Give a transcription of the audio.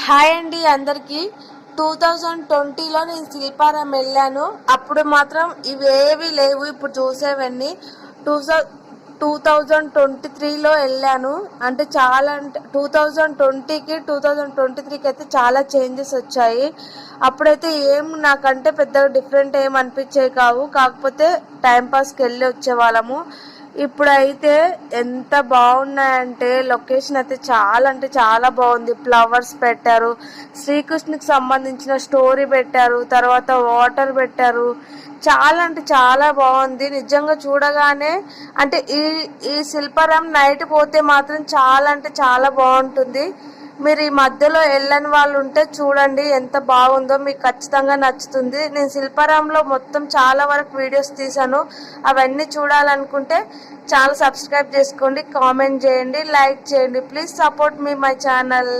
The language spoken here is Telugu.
హాయ్ అండి అందరికీ. 2020లో నేను శిల్పారాం వెళ్ళాను. అప్పుడు మాత్రం ఇవేవి లేవు, ఇప్పుడు చూసేవన్నీ. 2023లో వెళ్ళాను. అంటే 2020కి 2023కి అయితే చాలా చేంజెస్ వచ్చాయి. అప్పుడైతే నాకంటే పెద్దగా డిఫరెంట్ ఏం అనిపించేవి కావు, కాకపోతే టైంపాస్కి వెళ్ళి వచ్చేవాళ్ళము. ఇప్పుడైతే ఎంత బాగున్నాయంటే లొకేషన్ అయితే చాలా అంటే చాలా బాగుంది. ఫ్లవర్స్ పెట్టారు, శ్రీకృష్ణుకి సంబంధించిన స్టోరీ పెట్టారు, తర్వాత వాటర్ పెట్టారు. చాలా అంటే చాలా బాగుంది నిజంగా. చూడగానే అంటే ఈ శిల్పారాం నైట్ పోతే మాత్రం చాలా అంటే చాలా బాగుంటుంది. మీరు ఈ మధ్యలో వెళ్ళని వాళ్ళు ఉంటే చూడండి, ఎంత బాగుందో, మీకు ఖచ్చితంగా నచ్చుతుంది. నేను శిల్పారాంలో మొత్తం చాలా వరకు వీడియోస్ తీసాను. అవన్నీ చూడాలనుకుంటే ఛానల్ సబ్స్క్రైబ్ చేసుకోండి, కామెంట్ చేయండి, లైక్ చేయండి. Please support me my channel.